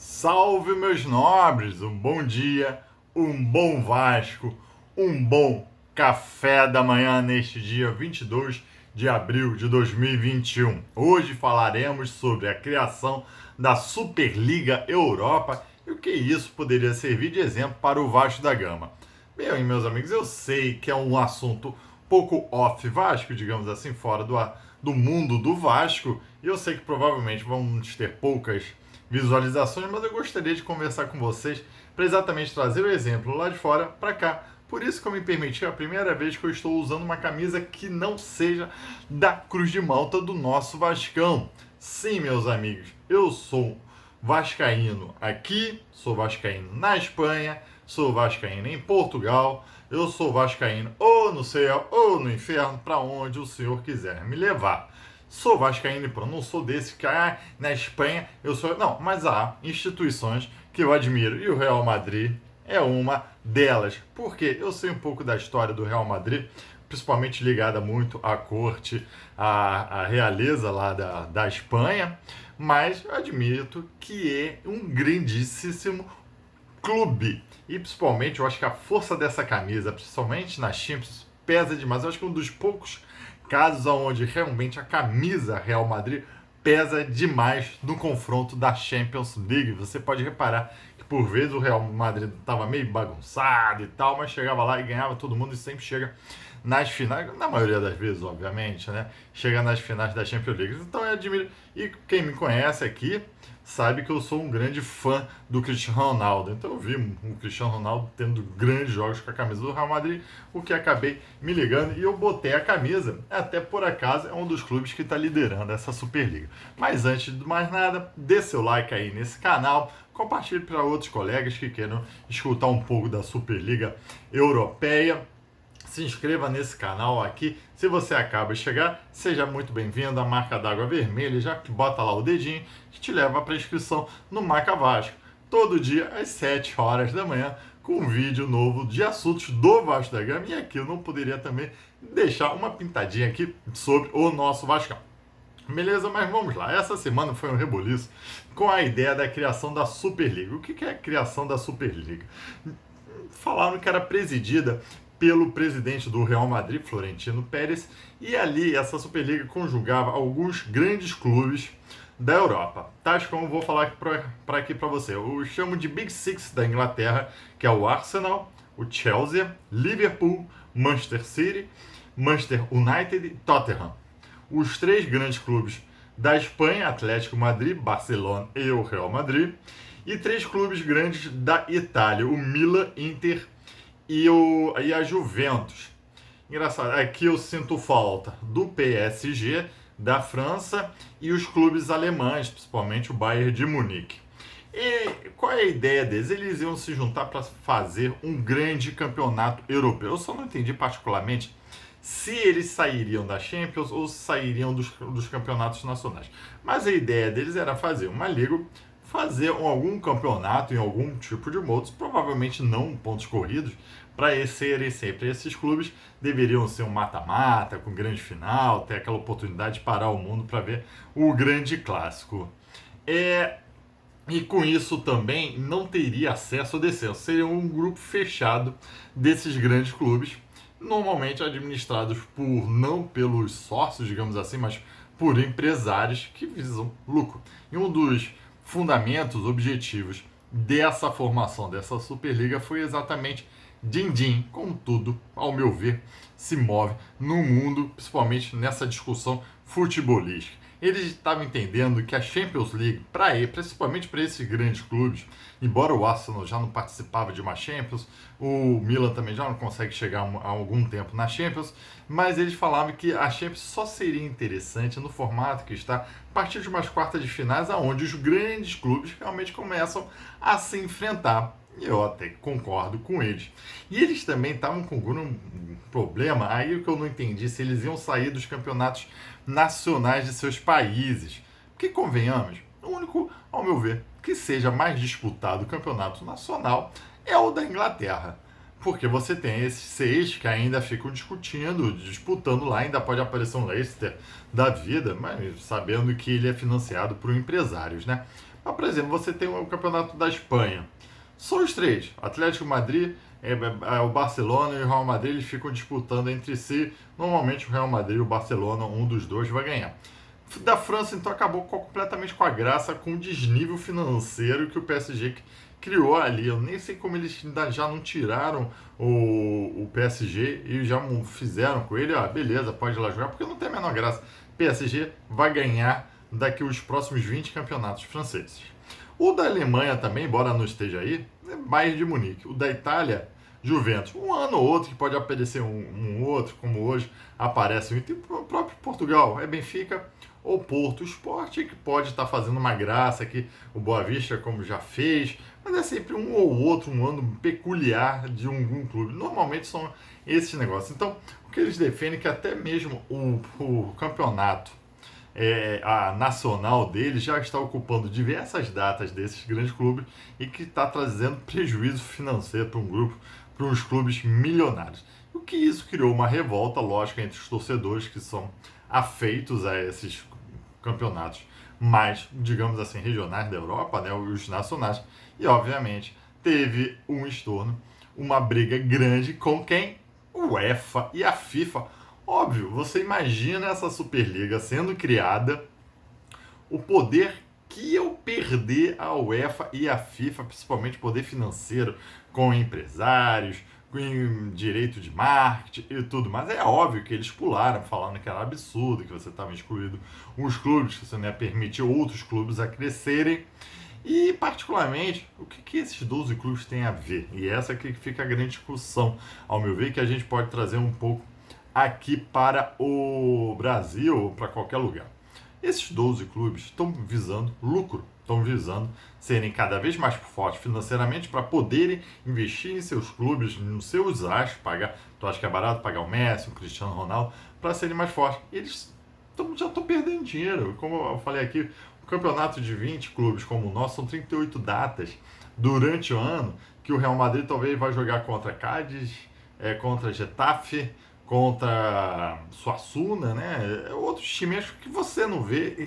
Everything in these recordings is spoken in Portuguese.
Salve, meus nobres! Um bom dia, um bom Vasco, um bom café da manhã neste dia 22 de abril de 2021. Hoje falaremos sobre a criação da Superliga Europa e o que isso poderia servir de exemplo para o Vasco da Gama. Bem, meus amigos, eu sei que é um assunto pouco off Vasco, digamos assim, fora do mundo do Vasco, e eu sei que provavelmente vamos ter poucas visualizações, mas eu gostaria de conversar com vocês para exatamente trazer o exemplo lá de fora para cá. Por isso que eu me permiti a primeira vez que eu estou usando uma camisa que não seja da Cruz de Malta do nosso Vascão. Sim, meus amigos, eu sou vascaíno aqui, sou vascaíno na Espanha, sou vascaíno em Portugal, eu sou vascaíno ou no céu ou no inferno, para onde o Senhor quiser me levar. Sou vascaíno e pronto, não sou desse que na Espanha eu sou. Não, mas há instituições que eu admiro e o Real Madrid é uma delas. Porque eu sei um pouco da história do Real Madrid, principalmente ligada muito à corte, à realeza lá da Espanha, mas eu admito que é um grandíssimo clube. E principalmente, eu acho que a força dessa camisa, principalmente na Champions, pesa demais. Eu acho que é um dos poucos casos onde realmente a camisa Real Madrid pesa demais no confronto da Champions League. Você pode reparar que por vezes o Real Madrid estava meio bagunçado e tal, mas chegava lá e ganhava todo mundo e sempre chega nas finais, na maioria das vezes, obviamente, né? Chega nas finais da Champions League. Então eu admiro. E quem me conhece aqui sabe que eu sou um grande fã do Cristiano Ronaldo. Então eu vi o Cristiano Ronaldo tendo grandes jogos com a camisa do Real Madrid, o que acabei me ligando e eu botei a camisa. Até por acaso é um dos clubes que está liderando essa Superliga. Mas antes de mais nada, dê seu like aí nesse canal, compartilhe para outros colegas que queiram escutar um pouco da Superliga Europeia. Se inscreva nesse canal aqui. Se você acaba de chegar, seja muito bem-vindo à marca d'água vermelha. Já que bota lá o dedinho que te leva para a inscrição no Marca Vasco. Todo dia às 7 horas da manhã com um vídeo novo de assuntos do Vasco da Gama. E aqui eu não poderia também deixar uma pintadinha aqui sobre o nosso Vascão. Beleza? Mas vamos lá. Essa semana foi um reboliço com a ideia da criação da Superliga. O que é a criação da Superliga? Falaram que era presidida pelo presidente do Real Madrid, Florentino Pérez, e ali essa Superliga conjugava alguns grandes clubes da Europa, tais como vou falar aqui para você. Eu chamo de Big Six da Inglaterra, que é o Arsenal, o Chelsea, Liverpool, Manchester City, Manchester United e Tottenham. Os três grandes clubes da Espanha, Atlético Madrid, Barcelona e o Real Madrid, e três clubes grandes da Itália, o Milan, Inter e a Juventus. Engraçado, aqui eu sinto falta do PSG, da França e os clubes alemães, principalmente o Bayern de Munique. E qual é a ideia deles? Eles iam se juntar para fazer um grande campeonato europeu. Eu só não entendi particularmente se eles sairiam da Champions ou se sairiam dos campeonatos nacionais. Mas a ideia deles era fazer uma liga, fazer algum campeonato em algum tipo de modos, provavelmente não pontos corridos, para serem sempre esses clubes, deveriam ser um mata-mata, com grande final, ter aquela oportunidade de parar o mundo para ver o grande clássico. E com isso também não teria acesso ao descenso, seria um grupo fechado desses grandes clubes, normalmente administrados não pelos sócios, digamos assim, mas por empresários que visam lucro. E um dos fundamentos, objetivos dessa formação, dessa Superliga foi exatamente din-din, como tudo, ao meu ver, se move no mundo, principalmente nessa discussão futebolística. Eles estavam entendendo que a Champions League, principalmente para esses grandes clubes, embora o Arsenal já não participava de uma Champions, o Milan também já não consegue chegar há algum tempo na Champions, mas eles falavam que a Champions só seria interessante no formato que está, a partir de umas quartas de finais, onde os grandes clubes realmente começam a se enfrentar. E eu até concordo com eles. E eles também estavam com um problema, aí o que eu não entendi, se eles iam sair dos campeonatos nacionais de seus países. Porque, convenhamos, o único, ao meu ver, que seja mais disputado o campeonato nacional é o da Inglaterra. Porque você tem esses 6 que ainda ficam discutindo, disputando lá, ainda pode aparecer um Leicester da vida, mas sabendo que ele é financiado por empresários, né? Mas, por exemplo, você tem o campeonato da Espanha. São os três. Atlético Madrid, o Barcelona e o Real Madrid, eles ficam disputando entre si. Normalmente o Real Madrid e o Barcelona, um dos dois vai ganhar. Da França, então, acabou completamente com a graça, com o desnível financeiro que o PSG criou ali. Eu nem sei como eles ainda já não tiraram o PSG e já fizeram com ele. Beleza, pode ir lá jogar, porque não tem a menor graça. PSG vai ganhar daqui os próximos 20 campeonatos franceses. O da Alemanha também, embora não esteja aí, é Bayern de Munique. O da Itália, Juventus. Um ano ou outro que pode aparecer um outro, como hoje aparece o próprio Portugal, é Benfica ou Porto. O Sport que pode estar fazendo uma graça aqui, o Boa Vista, como já fez, mas é sempre um ou outro, um ano peculiar de um clube. Normalmente são esses negócios. Então, o que eles defendem é que até mesmo o campeonato a nacional dele já está ocupando diversas datas desses grandes clubes e que está trazendo prejuízo financeiro para um grupo, para uns clubes milionários. O que isso criou uma revolta, lógica, entre os torcedores que são afeitos a esses campeonatos mais, digamos assim, regionais da Europa, né, os nacionais, e obviamente teve um estorno, uma briga grande com quem? O UEFA e a FIFA. Óbvio, você imagina essa Superliga sendo criada, o poder que eu perder a UEFA e a FIFA, principalmente poder financeiro, com empresários, com direito de marketing e tudo mais. É óbvio que eles pularam, falando que era absurdo, que você estava excluído uns clubes, que você não ia permitir outros clubes a crescerem. E, particularmente, o que esses 12 clubes têm a ver? E essa aqui que fica a grande discussão, ao meu ver, que a gente pode trazer um pouco aqui para o Brasil ou para qualquer lugar. Esses 12 clubes estão visando lucro, estão visando serem cada vez mais fortes financeiramente para poderem investir em seus clubes, nos seus astros, pagar. Tu acha que é barato pagar o Messi, o Cristiano Ronaldo, para serem mais fortes? Eles já estão perdendo dinheiro. Como eu falei aqui, o campeonato de 20 clubes como o nosso são 38 datas durante o ano que o Real Madrid talvez vai jogar contra Cádiz, contra Getafe, contra Suassuna, né? Outros times que você não vê e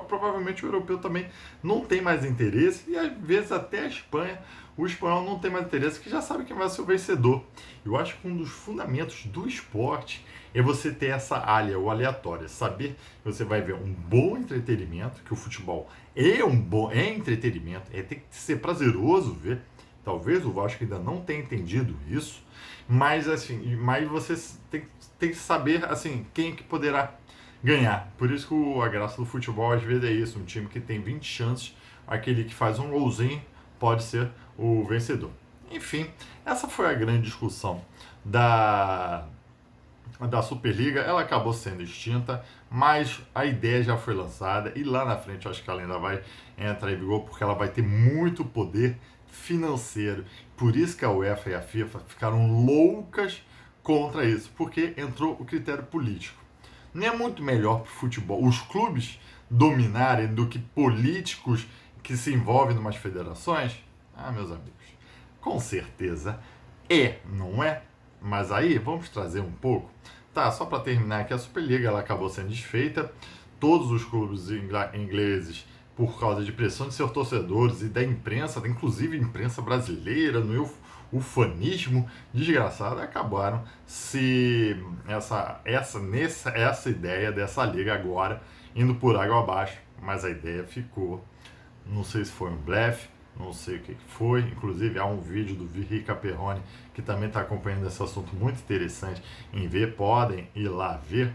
provavelmente o europeu também não tem mais interesse e às vezes até a Espanha, o espanhol não tem mais interesse, que já sabe quem vai ser o vencedor. Eu acho que um dos fundamentos do esporte é você ter essa área, o aleatório, saber que você vai ver um bom entretenimento, que o futebol é entretenimento, tem que ser prazeroso ver. Talvez o Vasco ainda não tenha entendido isso, mas assim, mas você tem que saber assim quem é que poderá ganhar. Por isso que a graça do futebol às vezes é isso, um time que tem 20 chances, aquele que faz um golzinho pode ser o vencedor. Enfim, essa foi a grande discussão da Superliga. Ela acabou sendo extinta, mas a ideia já foi lançada e lá na frente eu acho que ela ainda vai entrar em vigor porque ela vai ter muito poder financeiro. Por isso que a UEFA e a FIFA ficaram loucas contra isso, porque entrou o critério político. Não é muito melhor para o futebol os clubes dominarem do que políticos que se envolvem em umas federações? Meus amigos, com certeza não é? Mas aí, vamos trazer um pouco. Tá, só para terminar aqui, a Superliga ela acabou sendo desfeita. Todos os clubes ingleses, por causa de pressão de seus torcedores e da imprensa, inclusive a imprensa brasileira, no ufanismo desgraçado, acabaram essa ideia dessa liga agora indo por água abaixo. Mas a ideia ficou. Não sei se foi um blefe, não sei o que foi. Inclusive há um vídeo do Rica Perrone que também está acompanhando esse assunto, muito interessante em ver, podem ir lá ver.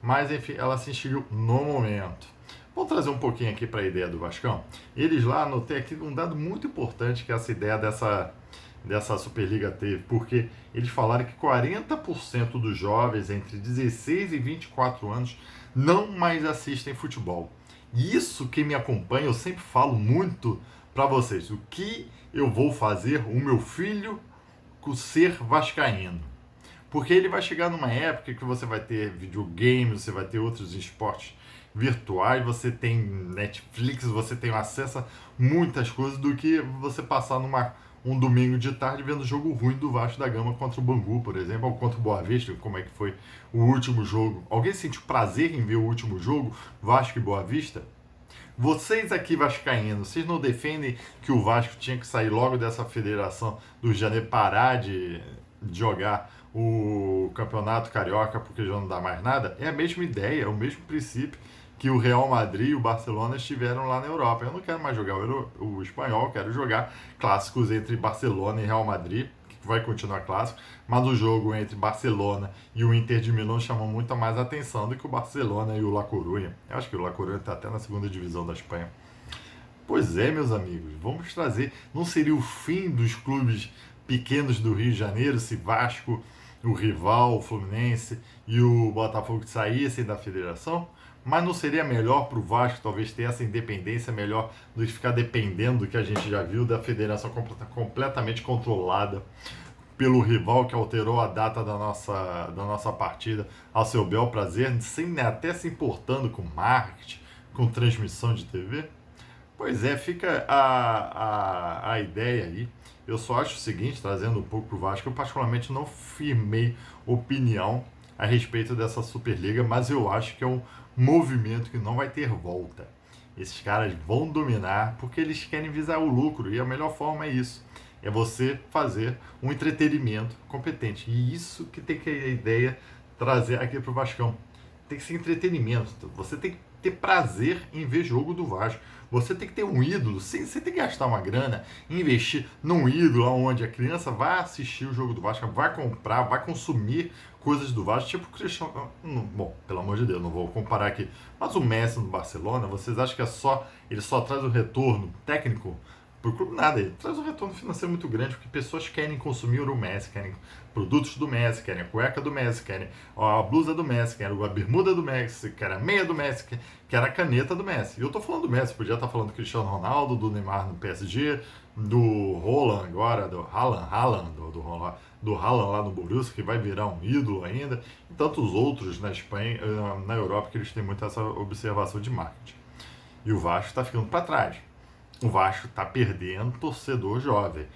Mas enfim, ela se extinguiu no momento. Vou trazer um pouquinho aqui para a ideia do Vascão. Eles lá, anotei aqui um dado muito importante que essa ideia dessa Superliga teve, porque eles falaram que 40% dos jovens entre 16 e 24 anos não mais assistem futebol. E isso, quem me acompanha, eu sempre falo muito para vocês, o que eu vou fazer o meu filho ser vascaíno. Porque ele vai chegar numa época que você vai ter videogame, você vai ter outros esportes virtuais, você tem Netflix, você tem acesso a muitas coisas do que você passar um domingo de tarde vendo jogo ruim do Vasco da Gama contra o Bangu, por exemplo, ou contra o Boa Vista, como é que foi o último jogo. Alguém sentiu prazer em ver o último jogo, Vasco e Boa Vista? Vocês aqui vascaínos, vocês não defendem que o Vasco tinha que sair logo dessa federação do Rio de Janeiro, parar de jogar o Campeonato Carioca porque já não dá mais nada? É a mesma ideia, é o mesmo princípio que o Real Madrid e o Barcelona estiveram lá na Europa. Eu não quero mais jogar o espanhol, eu quero jogar clássicos entre Barcelona e Real Madrid, que vai continuar clássico, mas o jogo entre Barcelona e o Inter de Milão chamou muito mais atenção do que o Barcelona e o La Coruña. Eu acho que o La Coruña está até na segunda divisão da Espanha. Pois é, meus amigos, vamos trazer. Não seria o fim dos clubes pequenos do Rio de Janeiro se Vasco, o rival, o Fluminense e o Botafogo saíssem da federação? Mas não seria melhor para o Vasco talvez ter essa independência melhor do que ficar dependendo do que a gente já viu da federação completamente controlada pelo rival que alterou a data da nossa partida ao seu bel prazer, sem até se importando com marketing, com transmissão de TV? Pois é, fica a ideia aí. Eu só acho o seguinte, trazendo um pouco para o Vasco, eu particularmente não firmei opinião a respeito dessa Superliga, mas eu acho que é um movimento que não vai ter volta. Esses caras vão dominar porque eles querem visar o lucro e a melhor forma é isso. É você fazer um entretenimento competente. E isso que tem que a ideia trazer aqui para o Vascão. Tem que ser entretenimento. Você tem que ter prazer em ver jogo do Vasco. Você tem que ter um ídolo, você tem que gastar uma grana, investir num ídolo onde a criança vai assistir o jogo do Vasco, vai comprar, vai consumir coisas do Vasco, tipo o Cristiano. Bom, pelo amor de Deus, não vou comparar aqui. Mas o Messi no Barcelona, vocês acham que ele só traz o retorno técnico para o clube? Nada, ele traz um retorno financeiro muito grande, porque pessoas querem consumir o Messi, querem produtos do Messi, querem a cueca do Messi, querem a blusa do Messi, querem a bermuda do Messi, querem a meia do Messi, querem a caneta do Messi. E eu tô falando do Messi, podia estar falando do Cristiano Ronaldo, do Neymar no PSG, do Haaland agora, do Haaland, do Haaland lá no Borussia, que vai virar um ídolo ainda, e tantos outros na Espanha, na Europa, que eles têm muito essa observação de marketing. E o Vasco está ficando para trás. O Vasco está perdendo torcedor jovem.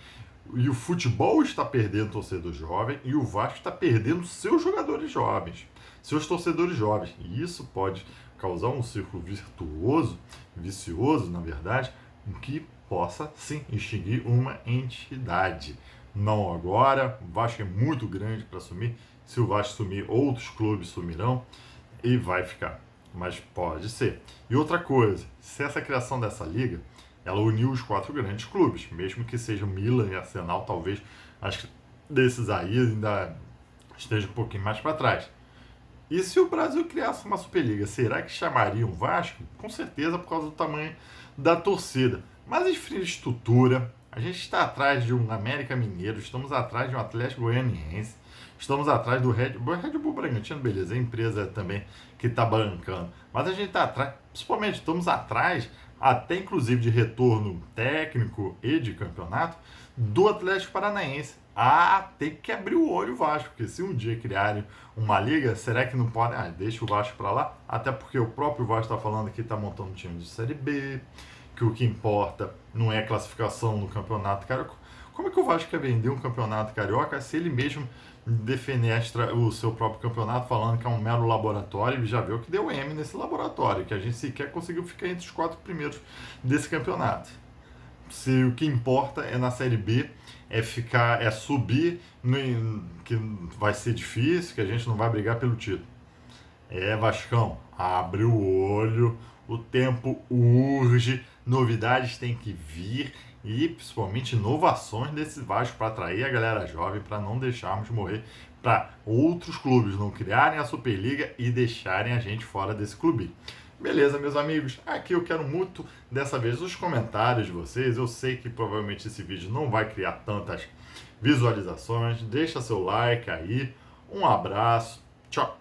E o futebol está perdendo torcedor jovem e o Vasco está perdendo seus jogadores jovens, seus torcedores jovens. E isso pode causar um círculo vicioso, na verdade, que possa, sim, extinguir uma entidade. Não agora, o Vasco é muito grande para sumir. Se o Vasco sumir, outros clubes sumirão e vai ficar. Mas pode ser. E outra coisa, se essa criação dessa liga ela uniu os 4 grandes clubes, mesmo que seja Milan e Arsenal, talvez, acho que desses aí ainda esteja um pouquinho mais para trás. E se o Brasil criasse uma Superliga, será que chamaria o Vasco? Com certeza, por causa do tamanho da torcida. Mas infraestrutura, a gente está atrás de um América Mineiro, estamos atrás de um Atlético Goianiense, estamos atrás do Red Bull Bragantino, beleza, é a empresa também que está bancando. Mas a gente está atrás, principalmente, estamos atrás até inclusive de retorno técnico e de campeonato, do Atlético Paranaense. Tem que abrir o olho o Vasco, porque se um dia criarem uma liga, será que não podem? Deixa o Vasco para lá, até porque o próprio Vasco está falando que está montando um time de Série B, que o que importa não é a classificação no Campeonato Carioca. Como é que o Vasco quer vender um Campeonato Carioca se ele mesmo defenestra o seu próprio campeonato falando que é um mero laboratório e já viu que deu M nesse laboratório, que a gente sequer conseguiu ficar entre os 4 primeiros desse campeonato. Se o que importa é na Série B, é subir, que vai ser difícil, que a gente não vai brigar pelo título. Vascão, abre o olho, o tempo urge, novidades têm que vir e principalmente inovações desse Vasco para atrair a galera jovem, para não deixarmos morrer, para outros clubes não criarem a Superliga e deixarem a gente fora desse clube. Beleza, meus amigos? Aqui eu quero muito, dessa vez, os comentários de vocês. Eu sei que provavelmente esse vídeo não vai criar tantas visualizações. Deixa seu like aí. Um abraço. Tchau.